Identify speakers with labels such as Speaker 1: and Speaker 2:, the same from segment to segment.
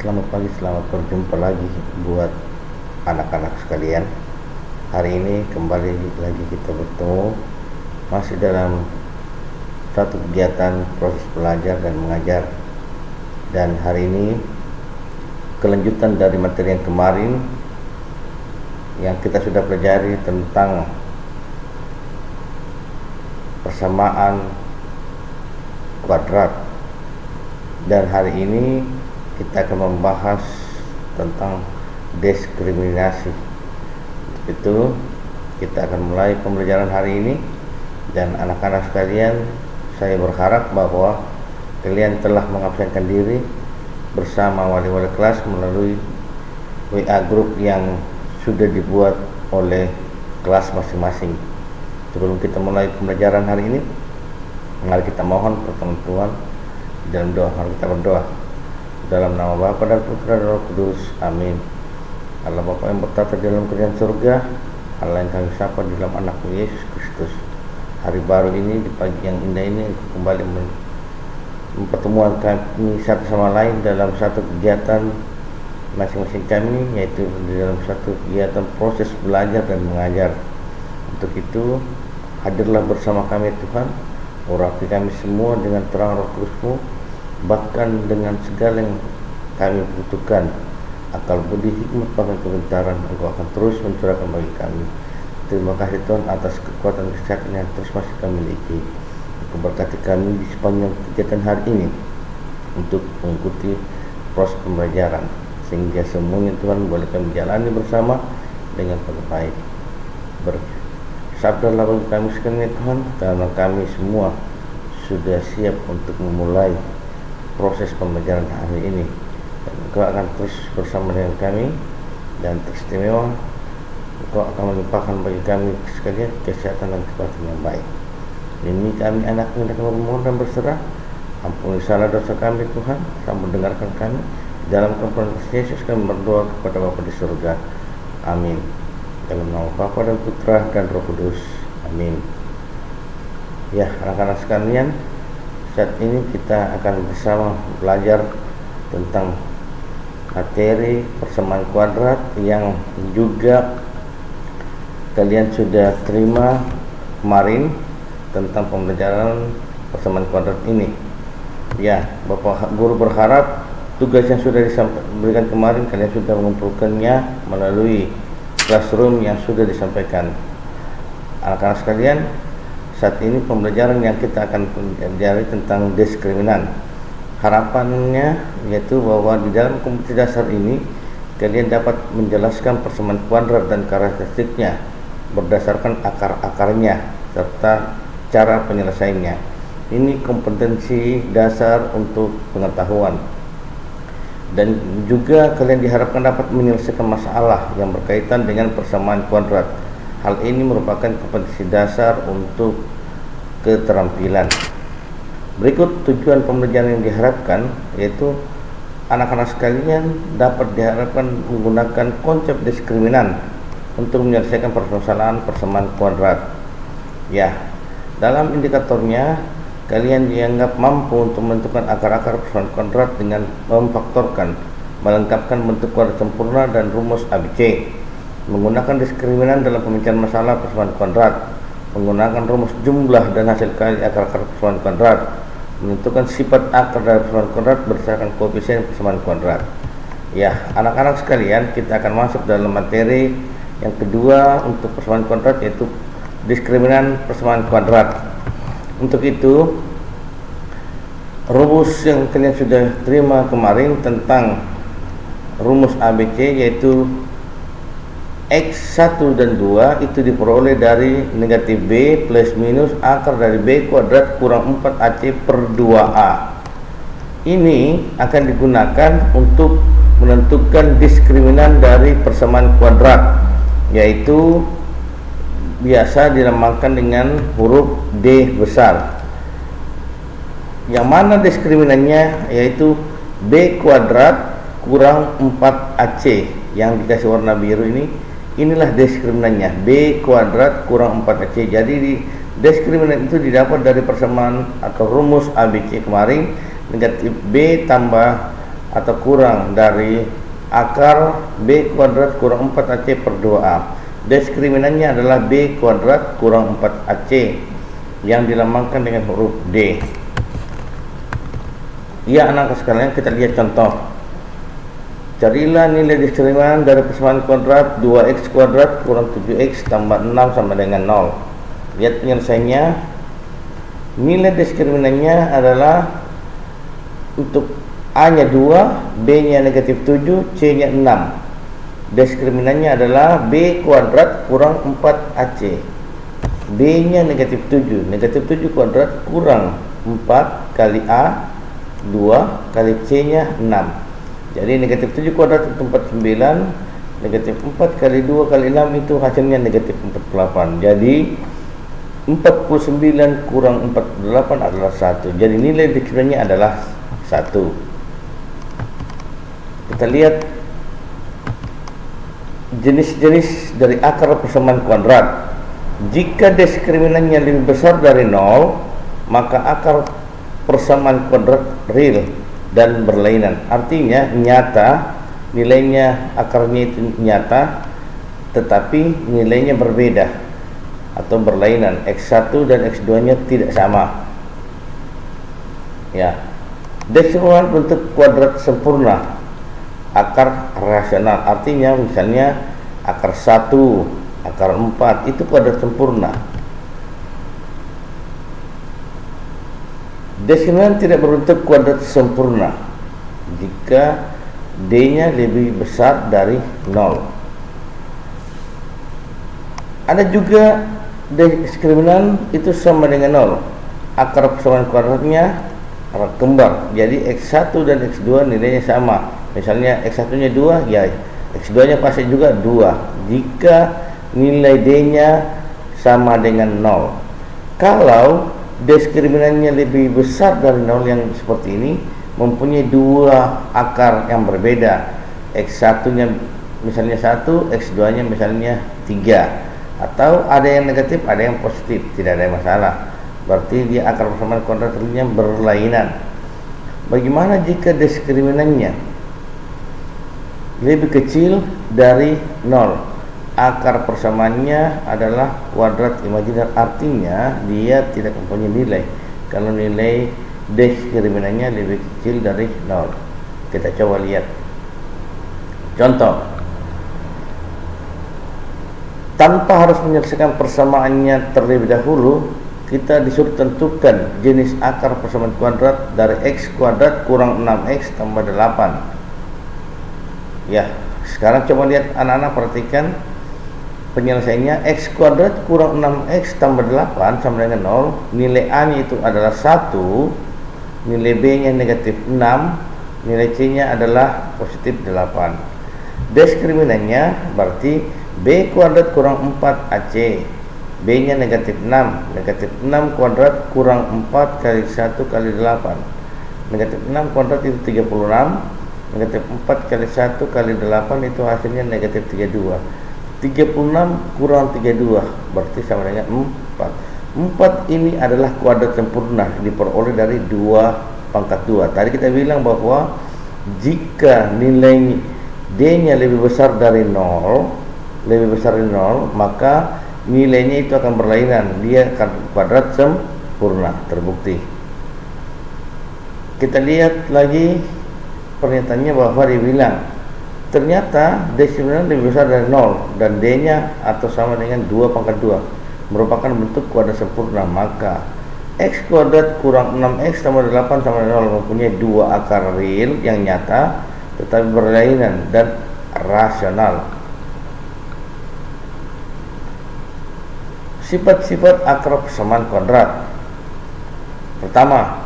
Speaker 1: Selamat pagi, selamat berjumpa lagi buat anak-anak sekalian. Hari ini kembali lagi kita bertemu masih dalam satu kegiatan proses belajar dan mengajar. Dan hari ini kelanjutan dari materi yang kemarin yang kita sudah pelajari tentang persamaan kuadrat. Dan hari ini kita akan membahas tentang diskriminasi. Untuk itu kita akan mulai pembelajaran hari ini. Dan anak-anak sekalian, saya berharap bahwa kalian telah mengabsenkan diri bersama wali-wali kelas melalui WA group yang sudah dibuat oleh kelas masing-masing. Sebelum kita mulai pembelajaran hari ini, mari kita mohon pertolongan Tuhan dalam doa. Mari kita berdoa. Dalam nama Bapa dan Putra dan Roh Kudus, amin. Allah Bapa yang bertata di dalam kerajaan surga, Allah yang kami sapa di dalam anakmu Yesus Kristus. Hari baru ini, di pagi yang indah ini, kembali mempertemuan kami satu sama lain dalam satu kegiatan masing-masing kami, yaitu di dalam satu kegiatan proses belajar dan mengajar. Untuk itu, hadirlah bersama kami Tuhan, urapi kami semua dengan terang Roh Kudus-Mu, bahkan dengan segala yang kami butuhkan, akal budi hikmat bahkan kebentaran Engkau akan terus mencurahkan bagi kami. Terima kasih Tuhan atas kekuatan kesehatan yang terus masih kami miliki. Engkau berkati kami di sepanjang kegiatan hari ini untuk mengikuti proses pembelajaran, sehingga semuanya Tuhan boleh kami jalani bersama dengan baik. Bersabdalah bagi kami sekalian Tuhan, karena kami semua sudah siap untuk memulai proses pembelajaran hari ini. Engkau akan terus bersama dengan kami, dan teristimewa Engkau akan melimpahkan bagi kami sekalian kesehatan dan kekuatan yang baik. Ini kami anak-Mu yang memohon dan berserah. Ampuni salah dosa kami Tuhan, sambut dengarkan kami. Dalam kumpulan Yesus kami berdoa kepada Bapa di surga. Amin. Dalam nama Bapa dan Putra dan Roh Kudus. Amin. Ya, anak-anak sekalian, saat ini kita akan bersama belajar tentang materi persamaan kuadrat yang juga kalian sudah terima kemarin tentang pembelajaran persamaan kuadrat ini. Ya, Bapak Guru berharap tugas yang sudah diberikan kemarin kalian sudah mengumpulkannya melalui classroom yang sudah disampaikan. Anak-anak sekalian, saat ini pembelajaran yang kita akan pelajari tentang diskriminan. Harapannya yaitu bahwa di dalam kompetisi dasar ini kalian dapat menjelaskan persamaan kuadrat dan karakteristiknya berdasarkan akar-akarnya serta cara penyelesaiannya. Ini kompetensi dasar untuk pengetahuan. Dan juga kalian diharapkan dapat menyelesaikan masalah yang berkaitan dengan persamaan kuadrat. Hal ini merupakan kompetensi dasar untuk keterampilan. Berikut tujuan pembelajaran yang diharapkan, yaitu anak-anak sekalian dapat diharapkan menggunakan konsep diskriminan untuk menyelesaikan permasalahan persamaan kuadrat. Ya, dalam indikatornya kalian dianggap mampu untuk menentukan akar-akar persamaan kuadrat dengan memfaktorkan, melengkapkan bentuk kuadrat sempurna dan rumus ABC, menggunakan diskriminan dalam pemecahan masalah persamaan kuadrat, menggunakan rumus jumlah dan hasil kali akar-akar persamaan kuadrat, menentukan sifat akar dari persamaan kuadrat berdasarkan koefisien persamaan kuadrat. Ya, anak-anak sekalian, kita akan masuk dalam materi yang kedua untuk persamaan kuadrat, yaitu diskriminan persamaan kuadrat. Untuk itu, rumus yang kalian sudah terima kemarin tentang rumus ABC, yaitu X1 dan 2 itu diperoleh dari negatif B plus minus akar dari B kuadrat kurang 4AC per 2A. Ini akan digunakan untuk menentukan diskriminan dari persamaan kuadrat, yaitu biasa dinamakan dengan huruf D besar. Yang mana diskriminannya yaitu B kuadrat kurang 4AC yang dikasih warna biru ini. Inilah diskriminannya, B kuadrat kurang 4AC. Jadi diskriminan itu didapat dari persamaan atau rumus ABC kemarin, negatif B tambah atau kurang dari akar B kuadrat kurang 4AC per 2A. Diskriminannya adalah B kuadrat kurang 4AC yang dilambangkan dengan huruf D. Ya, anak sekalian, kita lihat contoh. Carilah nilai diskriminan dari persamaan kuadrat 2x kuadrat kurang 7x tambah 6 sama dengan 0. Lihat penyelesaiannya. Nilai diskriminannya adalah untuk A-nya 2, B-nya negatif 7, C-nya 6. Diskriminannya adalah B kuadrat kurang 4AC. B-nya negatif 7. Negatif 7 kuadrat kurang 4 kali A, 2 kali C-nya 6. Jadi negatif 7 kuadrat itu 49. Negatif 4 kali 2 kali 6 itu hasilnya negatif 48. Jadi 49 kurang 48 adalah 1. Jadi nilai diskriminannya adalah 1. Kita lihat jenis-jenis dari akar persamaan kuadrat. Jika diskriminannya lebih besar dari 0, maka akar persamaan kuadrat real dan berlainan. Artinya nyata, nilainya akarnya itu nyata, tetapi nilainya berbeda atau berlainan. X1 dan X2-nya tidak sama. Ya. Diskriminant bentuk kuadrat sempurna, akar rasional, artinya misalnya akar 1, akar 4 itu kuadrat sempurna. Diskriminant tidak berbentuk kuadrat sempurna jika D-nya lebih besar dari 0. Ada juga diskriminant itu sama dengan 0, akar persamaan kuadratnya kembar. Jadi X1 dan X2 nilainya sama. Misalnya X1-nya 2, ya X2-nya pasti juga 2 jika nilai D-nya sama dengan 0. Kalau diskriminannya lebih besar dari 0 yang seperti ini, mempunyai dua akar yang berbeda. X1-nya misalnya 1, X2-nya misalnya 3, atau ada yang negatif, ada yang positif, tidak ada masalah. Berarti dia akar persamaan kuadratnya berlainan. Bagaimana jika diskriminannya lebih kecil dari 0? Akar persamaannya adalah kuadrat imajiner, artinya dia tidak mempunyai nilai kalau nilai diskriminannya lebih kecil dari 0. Kita coba lihat contoh. Tanpa harus menyelesaikan persamaannya terlebih dahulu, kita disuruh tentukan jenis akar persamaan kuadrat dari X kuadrat kurang 6X tambah 8. Ya, sekarang coba lihat anak-anak, perhatikan penyelesaiannya. X kuadrat kurang 6X tambah 8 sama dengan 0. Nilai A-nya itu adalah 1, nilai B-nya negatif 6, nilai C-nya adalah positif 8. Diskriminannya berarti B kuadrat kurang 4AC, B-nya negatif 6. Negatif 6 kuadrat kurang 4 kali 1 kali 8. Negatif 6 kuadrat itu 36. Negatif 4 kali 1 kali 8 itu hasilnya negatif 32. 36 kurang 32 berarti sama dengan 4. 4 ini adalah kuadrat sempurna, diperoleh dari 2 pangkat 2. Tadi kita bilang bahwa jika nilai D-nya lebih besar dari 0, maka nilainya itu akan berlainan, dia akan kuadrat sempurna, terbukti. Kita lihat lagi pernyataannya bahwa dibilang ternyata diskriminant lebih besar dari 0 dan D-nya atau sama dengan 2 pangkat 2 merupakan bentuk kuadrat sempurna, maka X kuadrat kurang 6X tambah 8 sama dengan 0 mempunyai dua akar real yang nyata tetapi berlainan dan rasional. Sifat-sifat akar persamaan kuadrat. Pertama,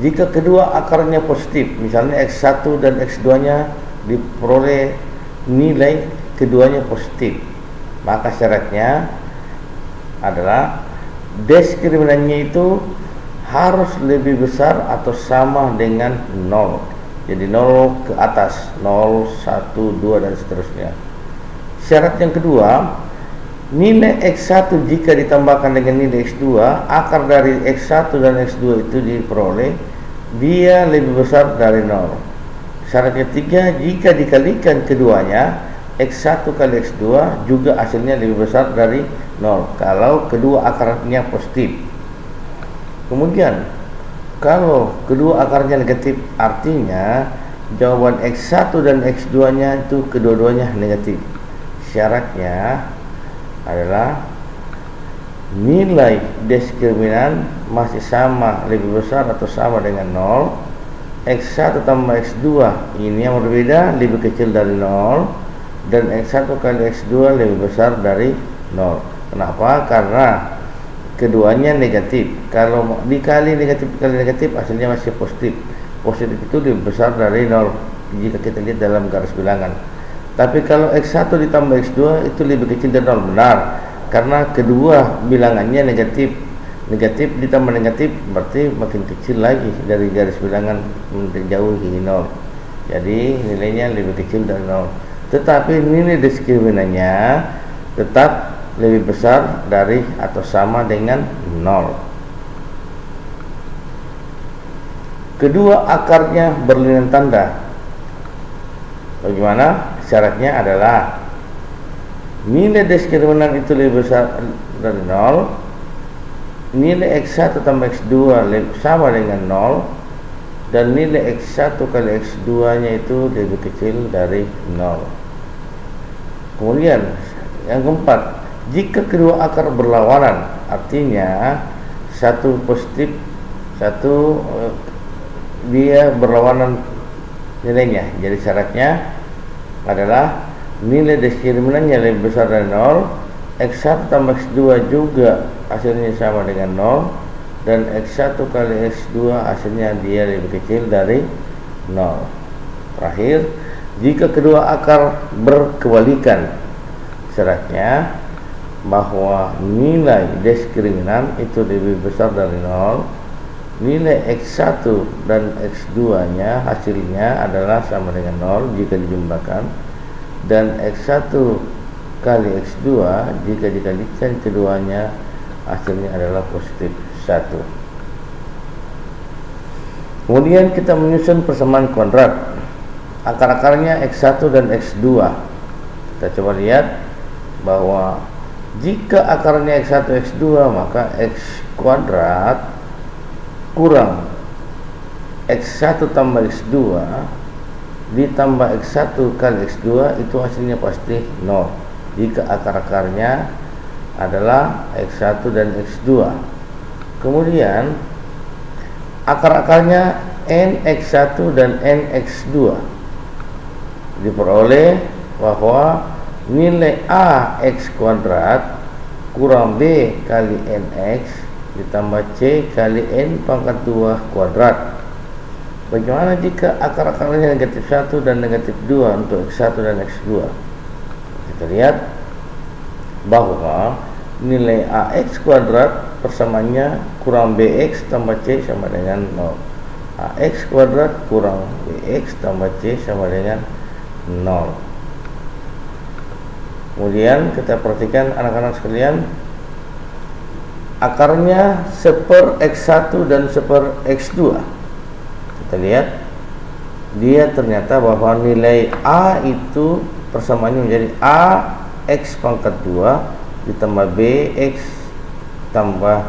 Speaker 1: jika kedua akarnya positif, misalnya X1 dan X2-nya diperoleh nilai keduanya positif, maka syaratnya adalah diskriminannya itu harus lebih besar atau sama dengan 0. Jadi 0 ke atas, 0, 1, 2 dan seterusnya. Syarat yang kedua, nilai X1 jika ditambahkan dengan nilai X2, akar dari X1 dan X2 itu diperoleh dia lebih besar dari 0. Syarat ketiga, jika dikalikan keduanya, X1 kali X2 juga hasilnya lebih besar dari 0 kalau kedua akarnya positif. Kemudian kalau kedua akarnya negatif, artinya jawaban X1 dan X2 nya itu kedua-duanya negatif. Syaratnya adalah nilai diskriminan masih sama, lebih besar atau sama dengan 0. X1 tambah X2 ini yang berbeda, lebih kecil dari 0, dan X1 kali X2 lebih besar dari 0. Kenapa? Karena keduanya negatif. Kalau dikali negatif kali negatif, hasilnya masih positif. Positif itu lebih besar dari 0 jika kita lihat dalam garis bilangan. Tapi kalau X1 ditambah X2 itu lebih kecil dari 0. Benar, karena kedua bilangannya negatif. Negatif ditambah negatif berarti makin kecil lagi dari garis bilangan menjauhi 0. Jadi nilainya lebih kecil dari 0. Tetapi nilai diskriminannya tetap lebih besar dari atau sama dengan 0. Kedua akarnya berlainan tanda. Bagaimana? Syaratnya adalah nilai diskriminan itu lebih besar dari 0, nilai X1 tambah X2 sama dengan 0, dan nilai X1 kali X2 nya itu lebih kecil dari 0. Kemudian yang keempat, jika kedua akar berlawanan, artinya satu positif, satu dia berlawanan nilainya. Jadi syaratnya adalah nilai diskriminannya lebih besar dari 0, X1 tambah X2 juga hasilnya sama dengan 0, dan X1 kali X2 hasilnya dia lebih kecil dari 0. Terakhir, jika kedua akar berkebalikan, syaratnya bahwa nilai diskriminan itu lebih besar dari 0, nilai X1 dan X2 nya hasilnya adalah sama dengan 0 jika dijumlahkan, dan X1 kali X2 jika dikalikan keduanya hasilnya adalah positif 1. Kemudian kita menyusun persamaan kuadrat. Akar-akarnya X1 dan X2. Kita coba lihat bahwa jika akarnya X1 X2, maka X kuadrat kurang X1 tambah X2 ditambah X1 kali X2 itu hasilnya pasti 0 jika akar-akarnya adalah X1 dan X2. Kemudian akar-akarnya NX1 dan NX2 diperoleh bahwa nilai A X kuadrat kurang B kali NX ditambah C kali N pangkat 2 kuadrat. Bagaimana jika akar-akarnya negatif 1 dan negatif 2 untuk X1 dan X2? Kita lihat bahwa nilai AX kuadrat persamaannya kurang BX tambah C sama dengan 0. AX kuadrat kurang BX tambah C sama dengan 0. Kemudian kita perhatikan anak-anak sekalian, akarnya seper X1 dan seper X2. Kita lihat dia ternyata bahwa nilai A itu persamaannya menjadi A X pangkat 2 ditambah B X tambah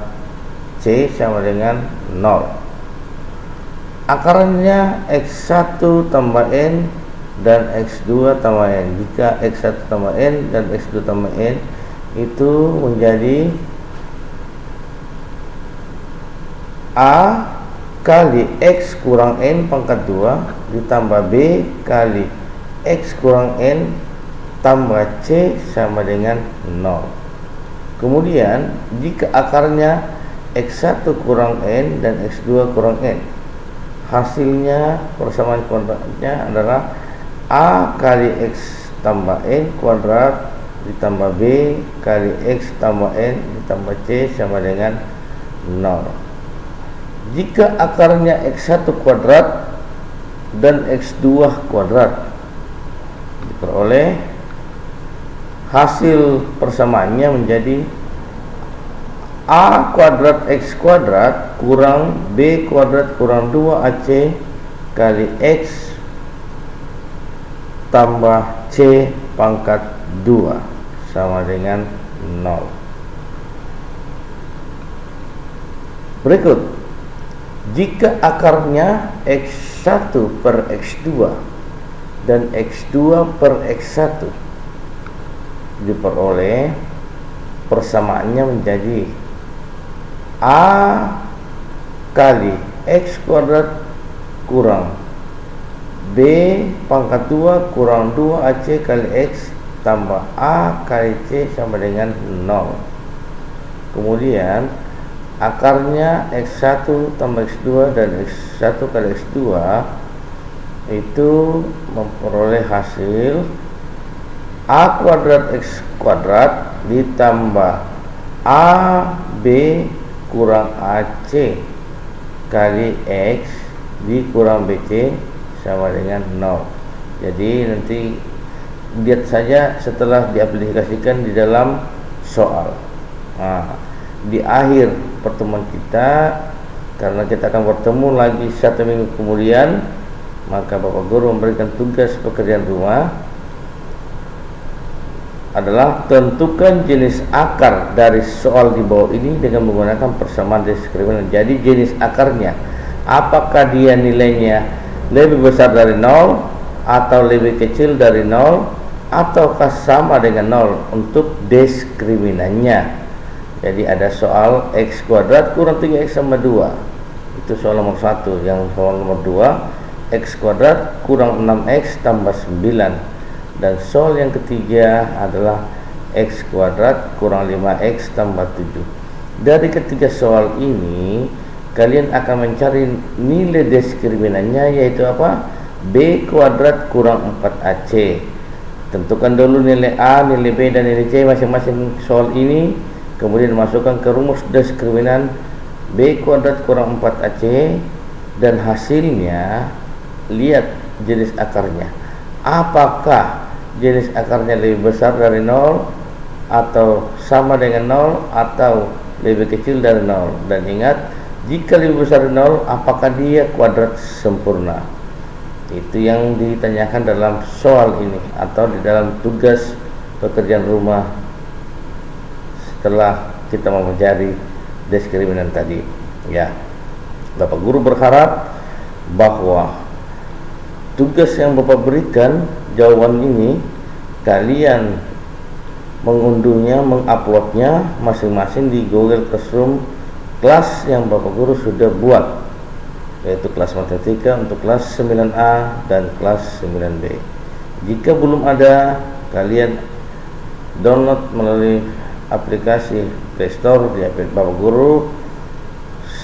Speaker 1: C sama dengan 0. Akarnya X1 tambah N dan X2 tambah N. Jika X1 tambah N dan X2 tambah N itu menjadi A kali X kurang N pangkat 2 ditambah B kali X kurang N tambah C sama dengan 0. Kemudian jika akarnya X1 kurang N dan X2 kurang N, hasilnya persamaan kuadratnya adalah A kali X tambah N kuadrat ditambah B kali X tambah N ditambah C sama dengan 0. Jika akarnya X1 kuadrat dan X2 kuadrat, diperoleh hasil persamaannya menjadi A kuadrat X kuadrat kurang B kuadrat kurang 2AC kali X tambah C pangkat 2 sama dengan 0. Berikut, jika akarnya X1 per X2 dan X2 per X1 diperoleh, persamaannya menjadi A kali X kuadrat kurang B pangkat 2 kurang 2AC kali X tambah A kali C sama dengan 0. Kemudian akarnya X1 tambah X2 dan X1 kali X2 itu memperoleh hasil A kuadrat X kuadrat ditambah AB kurang AC kali X dikurang BC sama dengan 0. Jadi nanti lihat saja setelah diaplikasikan di dalam soal. Di akhir pertemuan kita, karena kita akan bertemu lagi 1 minggu kemudian, maka Bapak Guru memberikan tugas pekerjaan rumah adalah tentukan jenis akar dari soal di bawah ini dengan menggunakan persamaan diskriminan. Jadi jenis akarnya, apakah dia nilainya lebih besar dari 0 atau lebih kecil dari 0 ataukah sama dengan 0 untuk diskriminannya. Jadi ada soal X kuadrat kurang 3X sama 2, itu soal nomor 1. Yang soal nomor 2, X kuadrat kurang 6X tambah 9. Dan soal yang ketiga adalah X kuadrat kurang 5X tambah 7. Dari ketiga soal ini, kalian akan mencari nilai diskriminannya, yaitu apa? B kuadrat kurang 4AC. Tentukan dulu nilai A, nilai B, dan nilai C masing-masing soal ini. Kemudian masukkan ke rumus diskriminan B kuadrat kurang 4AC, dan hasilnya lihat jenis akarnya. Apakah jenis akarnya lebih besar dari 0 atau sama dengan 0 atau lebih kecil dari 0? Dan ingat, jika lebih besar dari 0, apakah dia kuadrat sempurna? Itu yang ditanyakan dalam soal ini atau di dalam tugas pekerjaan rumah setelah kita mempelajari diskriminan tadi. Ya, Bapak Guru berharap bahwa tugas yang Bapak berikan, jawaban ini, kalian mengunduhnya, menguploadnya masing-masing di Google Classroom kelas yang Bapak Guru sudah buat, yaitu kelas matematika untuk kelas 9A dan kelas 9B. Jika belum ada, kalian download melalui aplikasi Play Store di HP Bapak Guru.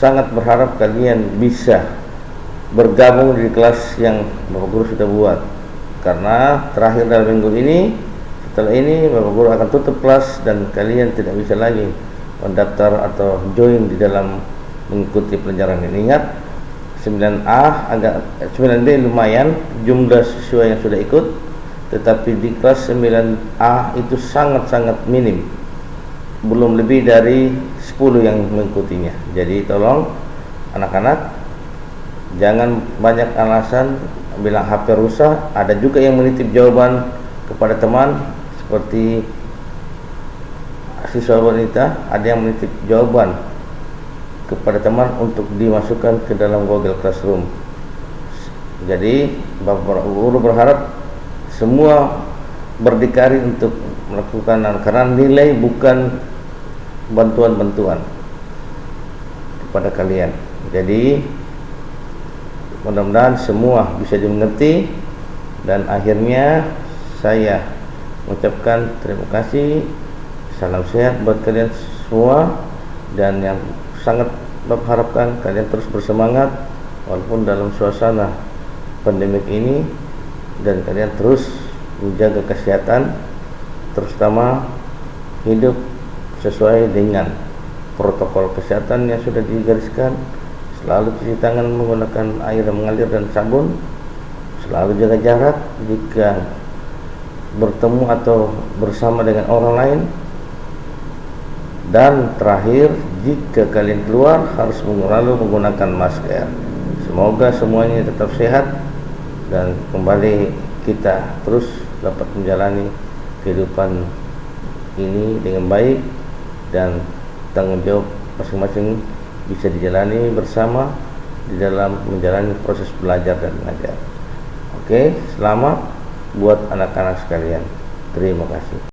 Speaker 1: Sangat berharap kalian bisa bergabung di kelas yang Bapak Guru sudah buat, karena terakhir dalam minggu ini, setelah ini Bapak Guru akan tutup kelas dan kalian tidak bisa lagi mendaftar atau join di dalam mengikuti pelajaran ini. Ingat, 9A agak 9B lumayan jumlah siswa yang sudah ikut, tetapi di kelas 9A itu sangat-sangat minim, belum lebih dari 10 yang mengikutinya. Jadi tolong anak-anak jangan banyak alasan bilang HP rusak. Ada juga yang menitip jawaban kepada teman, seperti siswa wanita, ada yang menitip jawaban kepada teman untuk dimasukkan ke dalam Google Classroom. Jadi Bapak Guru berharap semua berdikari untuk melakukan, karena nilai bukan bantuan-bantuan kepada kalian. Jadi mudah-mudahan semua bisa dimengerti, dan akhirnya saya mengucapkan terima kasih. Salam sehat buat kalian semua, dan yang sangat Bapak harapkan kalian terus bersemangat walaupun dalam suasana pandemik ini, dan kalian terus menjaga kesehatan, terutama hidup sesuai dengan protokol kesehatan yang sudah digariskan. Selalu cuci tangan menggunakan air yang mengalir dan sabun, selalu jaga jarak jika bertemu atau bersama dengan orang lain, dan terakhir, jika kalian keluar harus selalu menggunakan masker. Semoga semuanya tetap sehat dan kembali kita terus dapat menjalani kehidupan ini dengan baik dan tanggung jawab masing-masing bisa dijalani bersama di dalam menjalani proses belajar dan mengajar. Oke, selamat buat anak-anak sekalian. Terima kasih.